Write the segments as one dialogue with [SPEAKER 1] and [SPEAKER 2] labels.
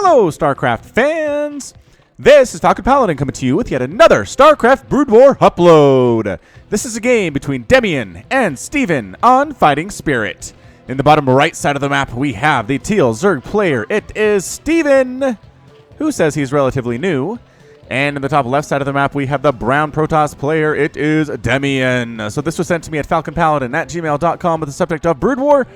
[SPEAKER 1] Hello, StarCraft fans! This is Falcon Paladin coming to you with yet another StarCraft Brood War upload. This is a game between Debian and Steven on Fighting Spirit. In the bottom right side of the map, we have the teal Zerg player. It is Steven, who says he's relatively new. And in the top left side of the map, we have the brown Protoss player. It is Debian. So this was sent to me at falconpaladin@gmail.com with the subject of Brood War.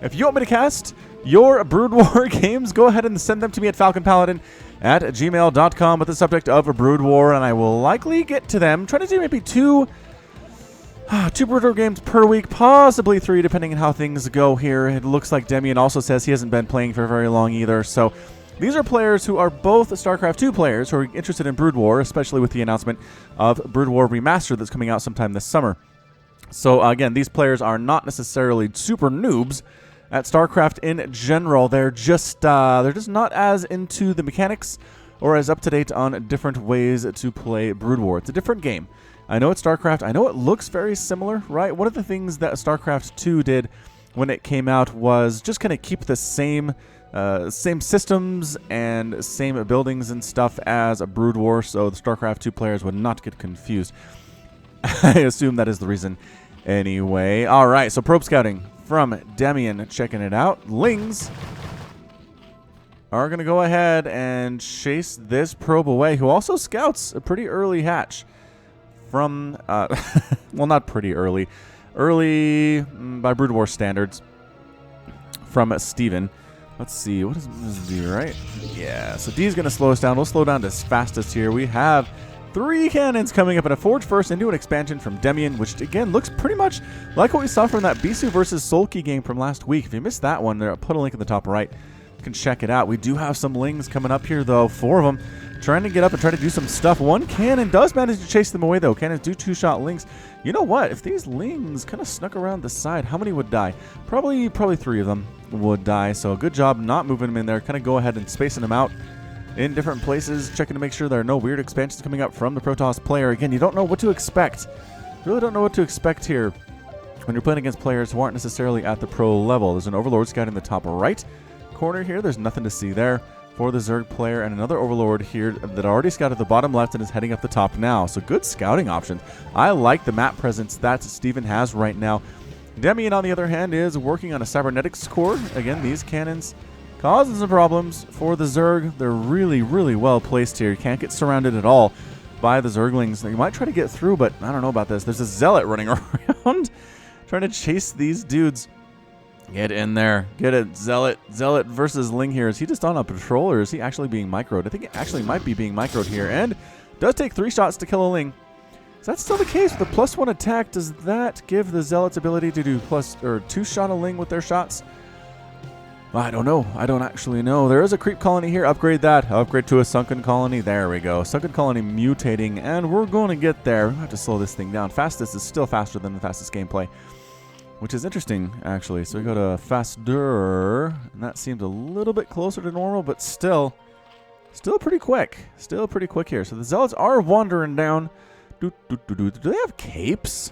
[SPEAKER 1] If you want me to cast your Brood War games, go ahead and send them to me at falconpaladin@gmail.com with the subject of a Brood War, and I will likely get to them. Try to do maybe two Brood War games per week, possibly 3, depending on how things go here. It looks like Debian also says he hasn't been playing for very long either, so these are players who are both StarCraft 2 players who are interested in Brood War, especially with the announcement of Brood War Remastered that's coming out sometime this summer. So again, these players are not necessarily super noobs at StarCraft in general. They're just not as into the mechanics or as up to date on different ways to play Brood War. It's a different game. I know it's StarCraft. I know it looks very similar, right? One of the things that StarCraft 2 did when it came out was just kind of keep the same systems and same buildings and stuff as a Brood War, so the StarCraft 2 players would not get confused. I assume that is the reason. Anyway, all right, so probe scouting from Debian, checking it out. Lings are going to go ahead and chase this probe away, who also scouts a pretty early hatch from, well, not pretty early, by Brood War standards, from Steven. Let's see, what does this do, right? Yeah, so D's going to slow us down. We'll slow down to fastest here. We have 3 cannons coming up and a Forge First into an expansion from Debian, which again looks pretty much like what we saw from that Bisu versus Sulky game from last week. If you missed that one, I'll put a link in the top right. You can check it out. We do have some Lings coming up here, though. 4 of them trying to get up and try to do some stuff. 1 cannon does manage to chase them away, though. Cannons do 2-shot Lings. You know what? If these Lings kind of snuck around the side, how many would die? Probably 3 of them would die. So good job not moving them in there. Kind of go ahead and spacing them out in different places, checking to make sure there are no weird expansions coming up from the Protoss player. Again, you don't know what to expect. You really don't know what to expect here when you're playing against players who aren't necessarily at the pro level. There's an Overlord scout in the top right corner here. There's nothing to see there for the Zerg player, and another Overlord here that already scouted the bottom left and is heading up the top now. So good scouting options. I like the map presence that Steven has right now. Debian, on the other hand, is working on a cybernetics core. Again, these cannons causing some problems for the Zerg. They're really, really well placed here. You can't get surrounded at all by the Zerglings. You might try to get through, but I don't know about this. There's a Zealot running around trying to chase these dudes. Get in there. Get it. Zealot versus Ling here. Is he just on a patrol, or is he actually being microed? I think he actually might be being microed here, and does take 3 shots to kill a Ling. Is that still the case with the +1 attack? Does that give the Zealot's ability to do 2-shot a Ling with their shots? I don't know. I don't actually know. There is a creep colony here. Upgrade that. Upgrade to a sunken colony. There we go. Sunken colony mutating, and we're going to get there. I have to slow this thing down. Fastest is still faster than the fastest gameplay, which is interesting, actually. So we go to faster, and that seems a little bit closer to normal, but still pretty quick. Still pretty quick here. So the Zealots are wandering down. Do they have capes?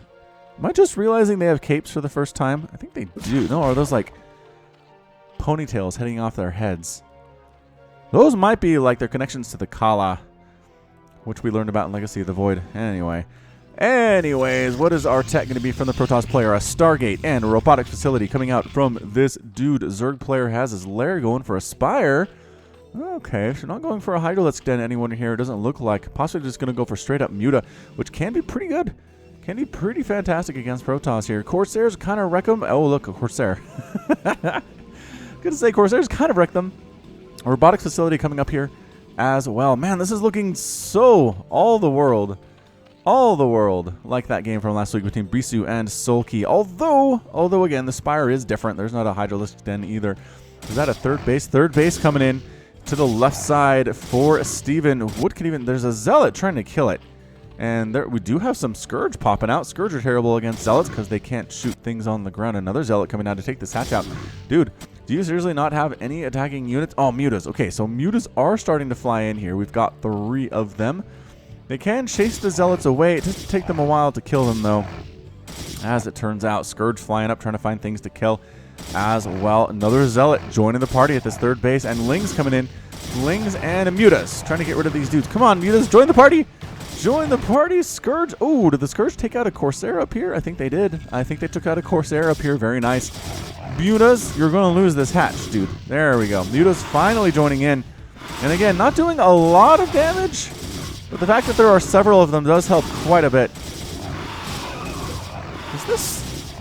[SPEAKER 1] Am I just realizing they have capes for the first time? I think they do. No, are those like ponytails heading off their heads? Those might be like their connections to the Kala, which we learned about in Legacy of the Void. Anyways, what is our tech going to be from the Protoss player? A Stargate and a robotics facility coming out from this dude. Zerg player has his lair going for a Spire. Okay, if you're not going for a Hydralisk Den, anyone here, it doesn't look like. Possibly just going to go for straight up Muta, which can be pretty good. Can be pretty fantastic against Protoss here. Corsairs kind of wreck them. Oh, look, a Corsair. Gonna say Corsairs kind of wreck them. A robotics facility coming up here as well. Man, this is looking so all the world like that game from last week between Bisu and Sulky. Although again, the Spire is different. There's not a Hydralisk Den either. Is that a third base? Third base coming in to the left side for Steven. There's a Zealot trying to kill it. And there we do have some Scourge popping out. Scourge are terrible against Zealots because they can't shoot things on the ground. Another Zealot coming down to take this hatch out. Dude, do you seriously not have any attacking units? Oh, Mutas. Okay, so Mutas are starting to fly in here. We've got 3 of them. They can chase the Zealots away. It does take them a while to kill them, though. As it turns out, Scourge flying up, trying to find things to kill as well. Another Zealot joining the party at this third base, and Ling's coming in Lings and Mutas. Trying to get rid of these dudes. Come on, Mutas, join the party. Join the party. Scourge. Oh, did the Scourge take out a Corsair up here? I think they did. I think they took out a Corsair up here. Very nice. Mutas, you're going to lose this hatch, dude. There we go. Mutas finally joining in. And again, not doing a lot of damage, but the fact that there are several of them does help quite a bit. Is this...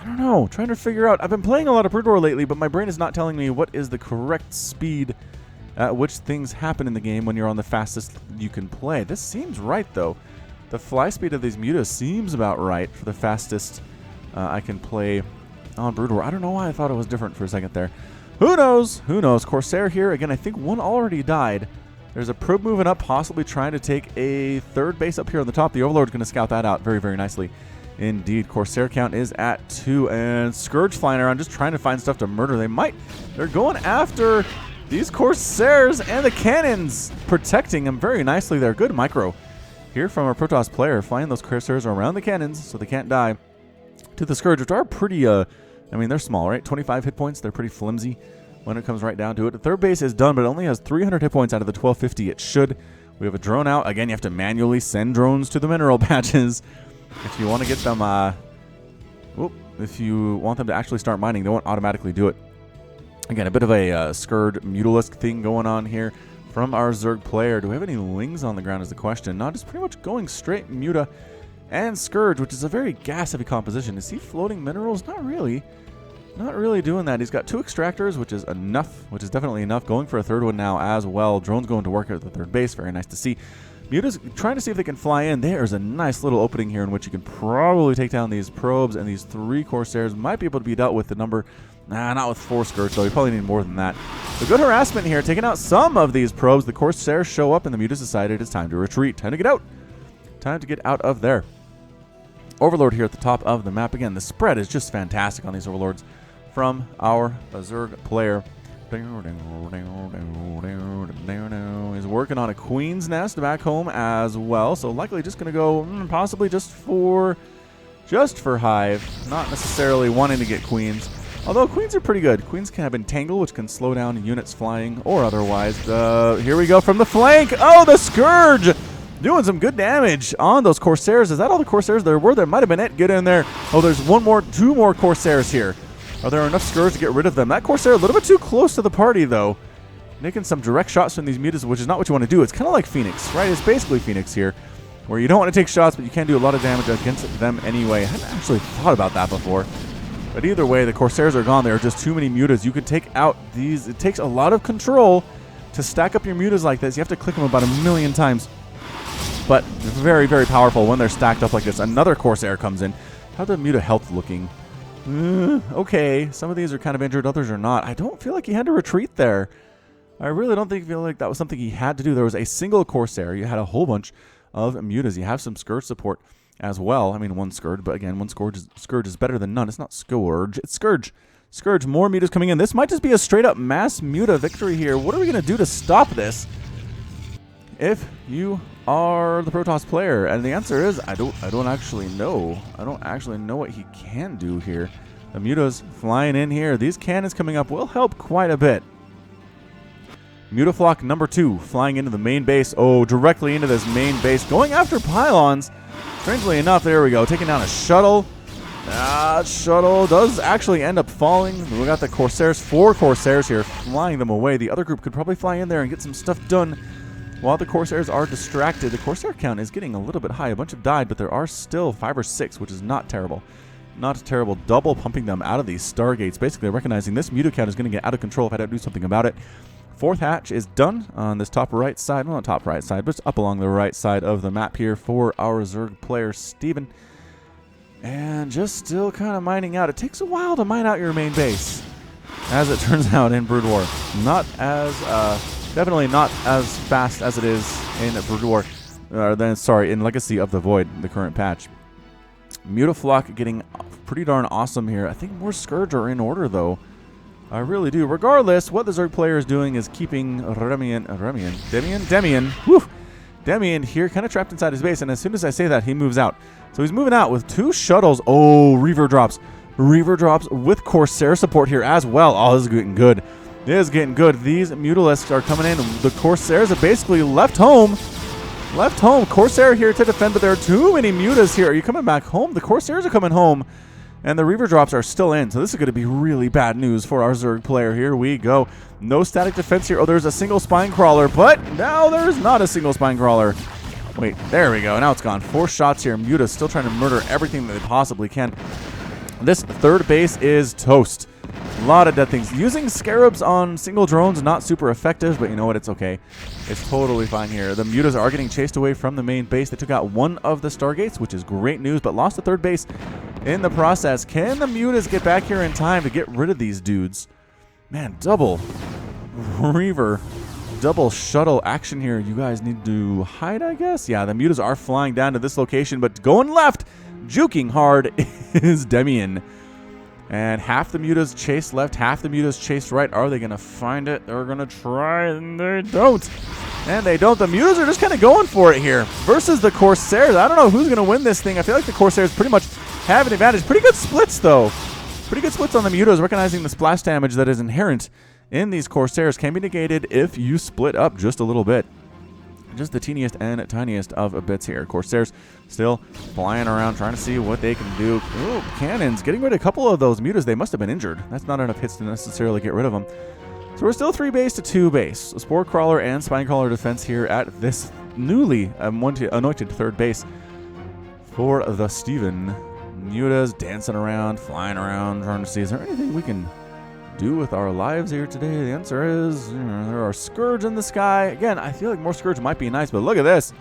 [SPEAKER 1] I don't know. Trying to figure out... I've been playing a lot of Brood War lately, but my brain is not telling me what is the correct speed at which things happen in the game when you're on the fastest you can play. This seems right, though. The fly speed of these Mutas seems about right for the fastest I can play on Brood War. I don't know why I thought it was different for a second there. Who knows? Who knows? Corsair here. Again, I think one already died. There's a probe moving up, possibly trying to take a third base up here on the top. The Overlord's going to scout that out very, very nicely. Indeed, Corsair count is at 2. And Scourge flying around, just trying to find stuff to murder. They're going after these Corsairs and the cannons, protecting them very nicely there. Good micro here from our Protoss player, flying those Corsairs around the cannons so they can't die. To the Scourge, which are pretty, I mean, they're small, right? 25 hit points. They're pretty flimsy when it comes right down to it. The third base is done, but it only has 300 hit points out of the 1250 it should. We have a drone out. Again, you have to manually send drones to the mineral patches if you want to get them, if you want them to actually start mining. They won't automatically do it. Again, a bit of a Scourge Mutalisk thing going on here from our Zerg player. Do we have any Lings on the ground is the question. No, just pretty much going straight Muta and Scourge, which is a very gas-heavy composition. Is he floating minerals? Not really. Not really doing that. He's got 2 extractors, which is enough, which is definitely enough. Going for a third one now as well. Drone's going to work at the third base. Very nice to see. Muta's trying to see if they can fly in. There's a nice little opening here in which you can probably take down these probes, and these 3 Corsairs might be able to be dealt with the number. Nah, not with 4 Scourge, though. You probably need more than that. The good harassment here, taking out some of these probes. The Corsairs show up, and the Mutas decided it's time to retreat. Time to get out. Time to get out of there. Overlord here at the top of the map. Again, the spread is just fantastic on these Overlords from our Zerg player. He's working on a Queen's Nest back home as well, so likely just going to go possibly just for Hive, not necessarily wanting to get Queens. Although Queens are pretty good. Queens can have Entangle, which can slow down units flying or otherwise. Here we go from the flank. Oh, the Scourge! Doing some good damage on those Corsairs. Is that all the Corsairs there were? There might have been it. Get in there. Oh, there's 2 more Corsairs here. Are there enough Scourge to get rid of them? That Corsair a little bit too close to the party, though. Making some direct shots from these Mutas, which is not what you want to do. It's kind of like Phoenix, right? It's basically Phoenix here, where you don't want to take shots, but you can do a lot of damage against them anyway. I hadn't actually thought about that before. But either way, the Corsairs are gone. There are just too many Mutas. You could take out these. It takes a lot of control to stack up your Mutas like this. You have to click them about 1,000,000 times. But very, very powerful when they're stacked up like this. Another Corsair comes in. How's the Muta health looking? Okay, some of these are kind of injured, others are not. I don't feel like he had to retreat there. I really don't feel like that was something he had to do. There was a single Corsair. You had a whole bunch of Mutas. You have some Scourge support as well. I mean, 1 Scourge, but again, 1 Scourge is better than none. It's not Scourge, it's Scourge. Scourge, more Mutas coming in. This might just be a straight up mass Muta victory here. What are we going to do to stop this? If you are the Protoss player, and the answer is I don't actually know. I don't actually know what he can do here. The Mutas flying in here. These cannons coming up will help quite a bit. Mutaflock number 2 flying into the main base. Oh, directly into this main base, going after pylons. Strangely enough, there we go, taking down a shuttle. Shuttle does actually end up falling. We got the Corsairs, 4 Corsairs here, flying them away. The other group could probably fly in there and get some stuff done. While the Corsairs are distracted, the Corsair count is getting a little bit high. A bunch have died, but there are still 5 or 6, which is not terrible. Not terrible. Double pumping them out of these Stargates, basically recognizing this Muta count is going to get out of control if I don't do something about it. 4th hatch is done on this top right side. Well, not top right side, but it's up along the right side of the map here for our Zerg player, Steven. And just still kind of mining out. It takes a while to mine out your main base, as it turns out in Brood War. Not as... definitely not as fast as it is in Brood War, in Legacy of the Void, the current patch. Mutaflock getting pretty darn awesome here. I think more Scourge are in order, though. I really do. Regardless, what the Zerg player is doing is keeping Demian here kind of trapped inside his base, and as soon as I say that, he moves out. So he's moving out with 2 shuttles. Oh, Reaver drops. Reaver drops with Corsair support here as well. Oh, this is getting good. is getting good. These Mutalisks are coming in. The Corsairs have basically left home. Left home. Corsair here to defend, but there are too many Mutas here. Are you coming back home? The Corsairs are coming home, and the Reaver drops are still in. So this is going to be really bad news for our Zerg player. Here we go. No static defense here. Oh, there's a single spine crawler, but now there's not a single spine crawler. Wait, there we go. Now it's gone. 4 shots here. Muta's still trying to murder everything that they possibly can. This third base is toast. A lot of dead things. Using scarabs on single drones, not super effective, but you know what? It's okay. It's totally fine here. The Mutas are getting chased away from the main base. They took out one of the Stargates, which is great news, but lost the third base in the process. Can the Mutas get back here in time to get rid of these dudes? Man, double Reaver, double shuttle action here. You guys need to hide, I guess? Yeah, the Mutas are flying down to this location, but going left, juking hard is Debian. And half the Mutas chase left, half the Mutas chase right. Are they going to find it? They're going to try, and they don't. And they don't. The Mutas are just kind of going for it here. Versus the Corsairs. I don't know who's going to win this thing. I feel like the Corsairs pretty much have an advantage. Pretty good splits, though. Pretty good splits on the Mutas, recognizing the splash damage that is inherent in these Corsairs can be negated if you split up just a little bit. Just the teeniest and tiniest of bits here. Corsairs still flying around trying to see what they can do. Ooh, cannons. Getting rid of a couple of those Mutas. They must have been injured. That's not enough hits to necessarily get rid of them. So we're still 3 base to 2 base. A Spore Crawler and Spine Crawler defense here at this newly anointed third base for the Steven. Mutas dancing around, flying around, trying to see, is there anything we can do with our lives here today? The answer is there are Scourge in the sky. Again, I feel like more Scourge might be nice, but look at this.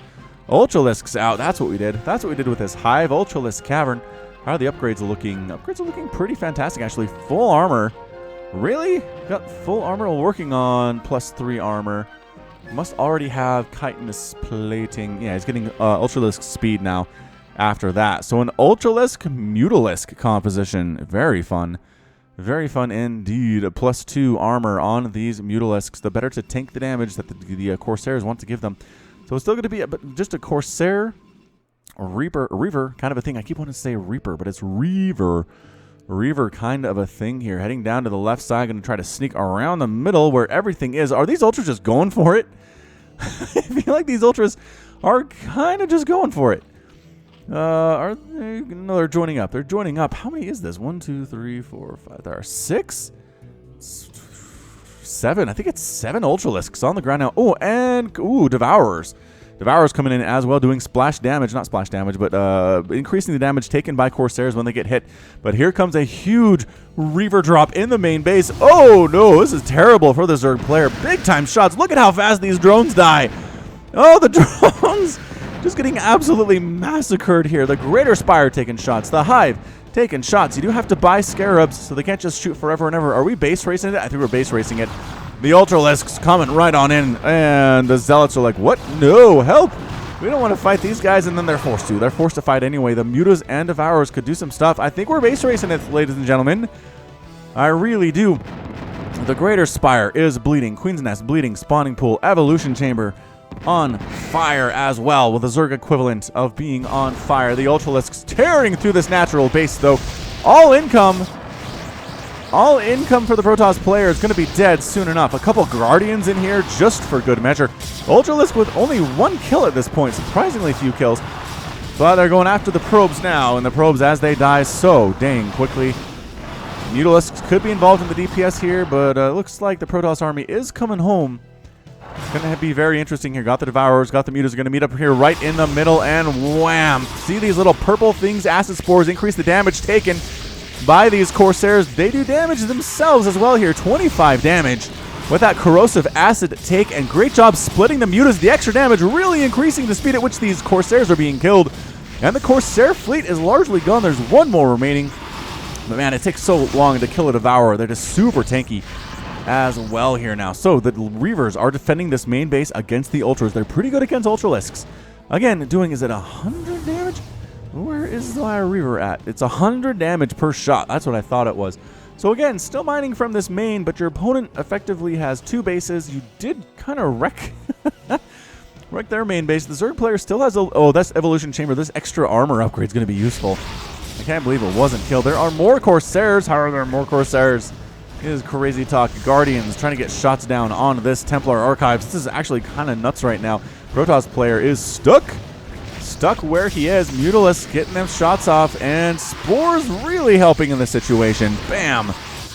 [SPEAKER 1] Ultralisks out. That's what we did. That's what we did with this Hive Ultralisk Cavern. How are the upgrades looking? Upgrades are looking pretty fantastic, actually. Full armor. Really? Got full armor while working on +3 armor. Must already have chitinous plating. Yeah, he's getting Ultralisk speed now after that. So an Ultralisk Mutalisk composition. Very fun. Very fun indeed. A +2 armor on these Mutalisks. The better to tank the damage that the Corsairs want to give them. So it's still going to be just a Corsair, Reaver kind of a thing. I keep wanting to say Reaper, but it's Reaver kind of a thing here. Heading down to the left side, going to try to sneak around the middle where everything is. Are these Ultras just going for it? I feel like these Ultras are kind of just going for it. Are they? No, they're joining up. They're joining up. How many is this? 1, 2, 3, 4, 5. There are 6? 7. I think it's 7 Ultralisks on the ground now. Oh, and Devourers. Devourers coming in as well, doing splash damage. Not splash damage, but increasing the damage taken by Corsairs when they get hit. But here comes a huge Reaver drop in the main base. Oh, no. This is terrible for the Zerg player. Big time shots. Look at how fast these drones die. Oh, the drones just getting absolutely massacred here. The Greater Spire taking shots. The Hive taking shots. You do have to buy Scarabs, so they can't just shoot forever and ever. Are we base racing it? I think we're base racing it. The Ultralisks coming right on in, and the Zealots are like, what? No, help! We don't want to fight these guys, and then they're forced to. They're forced to fight anyway. The Mutas and Devourers could do some stuff. I think we're base racing it, ladies and gentlemen. I really do. The Greater Spire is bleeding. Queen's Nest bleeding. Spawning Pool. Evolution Chamber on fire as well, with the Zerg equivalent of being on fire. The Ultralisks tearing through this natural base, though. All income for the Protoss player is going to be dead soon enough. A couple Guardians in here just for good measure. Ultralisk with only 1 kill at this point. Surprisingly few kills. But they're going after the probes now, and the probes, as they die so dang quickly. Mutalisks could be involved in the DPS here, but it looks like the Protoss army is coming home. It's going to be very interesting here. Got the Devourers, got the Mutas, going to meet up here right in the middle, and wham! See these little purple things, acid spores, increase the damage taken by these Corsairs. They do damage themselves as well here. 25 damage with that corrosive acid take, and great job splitting the Mutas. The extra damage really increasing the speed at which these Corsairs are being killed. And the Corsair fleet is largely gone. There's 1 more remaining. But man, it takes so long to kill a Devourer. They're just super tanky as well here now. So the Reavers are defending this main base against the Ultras. They're pretty good against Ultralisks. Again, is it 100 damage? Where is the Reaver at? It's 100 damage per shot. That's what I thought it was. So again, still mining from this main, but your opponent effectively has 2 bases. You did kind of wreck their main base. The Zerg player still has that's Evolution Chamber. This extra armor upgrade is going to be useful. I can't believe it wasn't killed. There are more Corsairs. How are there more Corsairs? is crazy talk. Guardians trying to get shots down on this Templar Archives. This is actually kind of nuts right now. Protoss player is stuck where he is. Mutalisk getting them shots off, and Spores really helping in this situation. Bam!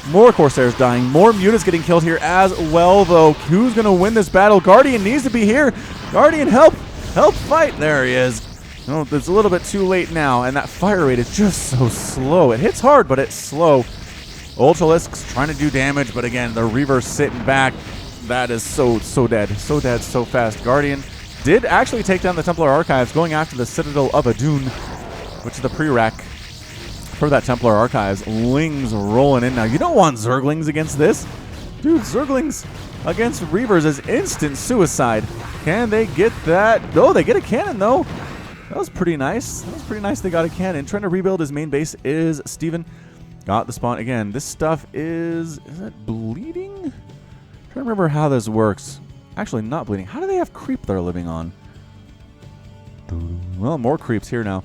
[SPEAKER 1] More Corsairs dying. More Mutas getting killed here as well, though. Who's going to win this battle? Guardian needs to be here. Guardian, help! Help fight! There he is. No, it's a little bit too late now, and that fire rate is just so slow. It hits hard, but it's slow. Ultralisks trying to do damage, but again, the Reaver's sitting back. That is so dead. So dead, so fast. Guardian did actually take down the Templar Archives, going after the Citadel of Adun, which is the pre-rack for that Templar Archives. Lings rolling in now. You don't want Zerglings against this. Dude, Zerglings against Reavers is instant suicide. Can they get that? Oh, they get a cannon, though. That was pretty nice. That was pretty nice they got a cannon. Trying to rebuild his main base is Steven. Got the spawn. Again, this stuff is it bleeding? I'm trying to remember how this works. Actually, not bleeding. How do they have creep they're living on? Well, more creeps here now.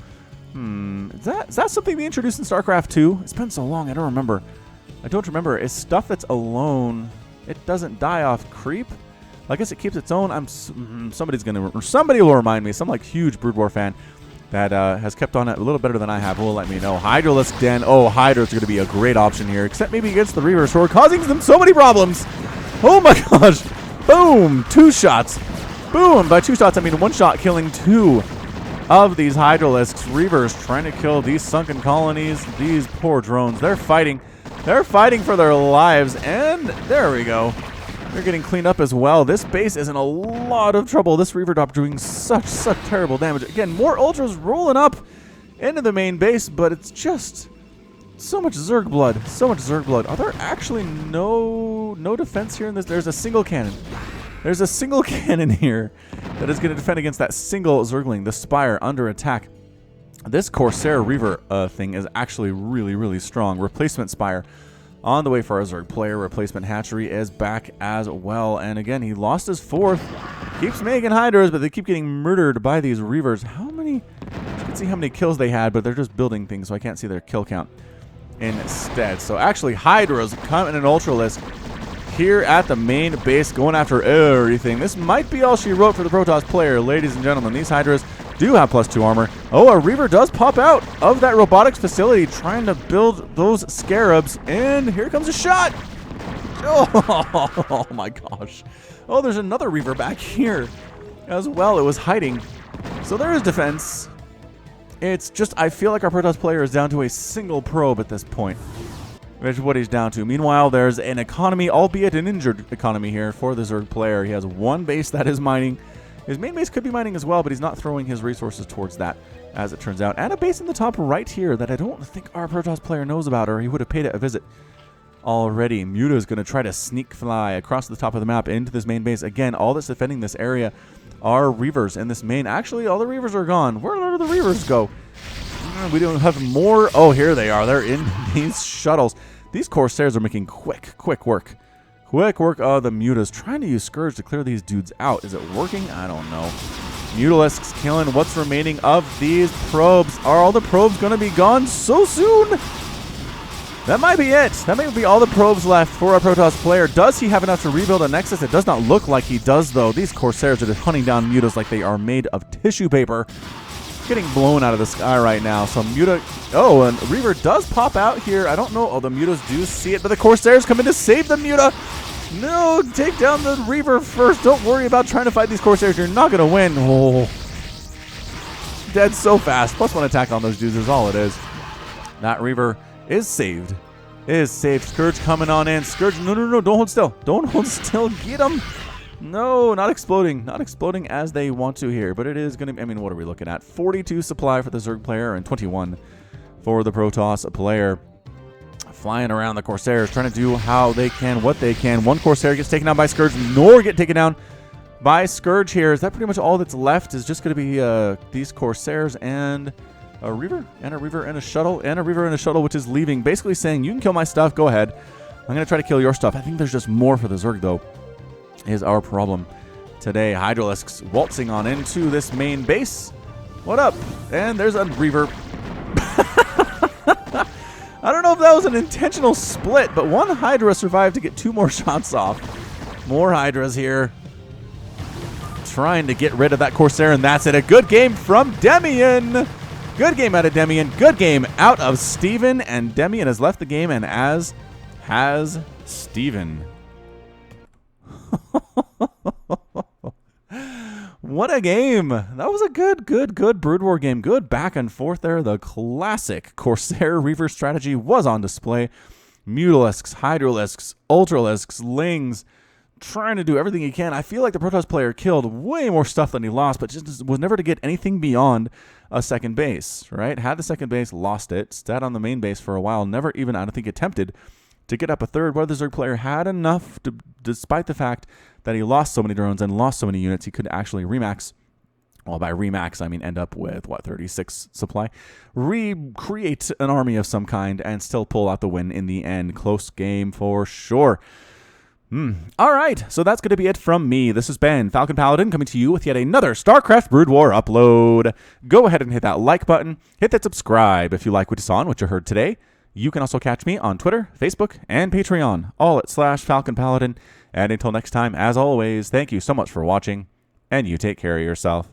[SPEAKER 1] Is that something they introduced in StarCraft 2? It's been so long, I don't remember. I don't remember. Is stuff that's alone, it doesn't die off creep? I guess it keeps its own. Somebody will remind me. Some like huge Brood War fan that has kept on it a little better than I have will let me know. Hydralisk Den. Oh, Hydra's going to be a great option here, except maybe against the Reavers, who are causing them so many problems. Oh my gosh. Boom. 2 shots. Boom. By 2 shots, I mean 1 shot killing 2 of these Hydralisks. Reavers trying to kill these sunken colonies. These poor drones. They're fighting. They're fighting for their lives. And there we go. They're getting cleaned up as well. This base is in a lot of trouble. This Reaver Drop doing such terrible damage. Again, more Ultras rolling up into the main base, but it's just so much Zerg blood. So much Zerg blood. Are there actually no defense here in this? There's a single cannon. There's a single cannon here that is going to defend against that single Zergling. The Spire under attack. This Corsair Reaver thing is actually really strong. Replacement Spire on the way for our Zerg player. Replacement Hatchery is back as well. And again, he lost his 4th. Keeps making Hydras, but they keep getting murdered by these Reavers. How many? You can see how many kills they had, but they're just building things, so I can't see their kill count instead. So actually, Hydras come in an Ultralisk here at the main base, going after everything. This might be all she wrote for the Protoss player, ladies and gentlemen. These Hydras do have +2 armor. Oh, a Reaver does pop out of that robotics facility trying to build those Scarabs, and here comes a shot. Oh my gosh. Oh, there's another Reaver back here as well. It was hiding. So there is defense. It's just, I feel like our Protoss player is down to a single probe at this point, which is what he's down to. Meanwhile, there's an economy, albeit an injured economy here for the Zerg player. He has 1 base that is mining. His main base could be mining as well, but he's not throwing his resources towards that, as it turns out. And a base in the top right here that I don't think our Protoss player knows about, or he would have paid it a visit already. Muta is going to try to sneak fly across the top of the map into this main base. Again, all that's defending this area are Reavers in this main. Actually, all the Reavers are gone. Where did the Reavers go? We don't have more. Oh, here they are. They're in these shuttles. These Corsairs are making quick work. Quick work of the Mutas. Trying to use Scourge to clear these dudes out. Is it working? I don't know. Mutalisks killing what's remaining of these probes. Are all the probes going to be gone so soon? That might be it. That may be all the probes left for a Protoss player. Does he have enough to rebuild a Nexus? It does not look like he does, though. These Corsairs are just hunting down Mutas like they are made of tissue paper. Getting blown out of the sky right now. So Muta... Oh, and Reaver does pop out here. I don't know. Oh, the Mutas do see it, but the Corsairs come in to save the Muta. No, take down the Reaver first. Don't worry about trying to fight these Corsairs. You're not going to win. Oh. Dead so fast. +1 attack on those dudes is all it is. That Reaver is saved. Scourge coming on in. Scourge, no. Don't hold still. Don't hold still. Get him. No, not exploding. Not exploding as they want to here. But it is going to... I mean, what are we looking at? 42 supply for the Zerg player and 21 for the Protoss player. Flying around the Corsairs, trying to do how they can, what they can. 1 Corsair gets taken down by Scourge, nor get taken down by Scourge here. Is that pretty much all that's left? Is just going to be these Corsairs and a Reaver, and a Reaver and a shuttle, and a Reaver and a shuttle, which is leaving, basically saying, you can kill my stuff, go ahead. I'm going to try to kill your stuff. I think there's just more for the Zerg, though, is our problem today. Hydralisks waltzing on into this main base. What up? And there's a Reaver. I don't know if that was an intentional split, but one Hydra survived to get 2 more shots off. More Hydras here. Trying to get rid of that Corsair, and that's it. A good game from Debian. Good game out of Debian. Good game out of Steven, and Debian has left the game, and as has Steven. What a game. That was a good Brood War game. Good back and forth there. The classic Corsair Reaver strategy was on display. Mutalisks, Hydralisks, Ultralisks, Lings, trying to do everything he can. I feel like the Protoss player killed way more stuff than he lost, but just was never to get anything beyond a second base, right? Had the second base, lost it, sat on the main base for a while, never even, I don't think, attempted to get up a third, where the Zerg player had enough, to, despite the fact that he lost so many drones and lost so many units, he could actually remax. Well, by remax, I mean end up with, 36 supply. Recreate an army of some kind and still pull out the win in the end. Close game for sure. All right, so that's going to be it from me. This has been Falcon Paladin coming to you with yet another StarCraft Brood War upload. Go ahead and hit that like button. Hit that subscribe if you like what you saw and what you heard today. You can also catch me on Twitter, Facebook, and Patreon, all at /Falcon Paladin. And until next time, as always, thank you so much for watching, and you take care of yourself.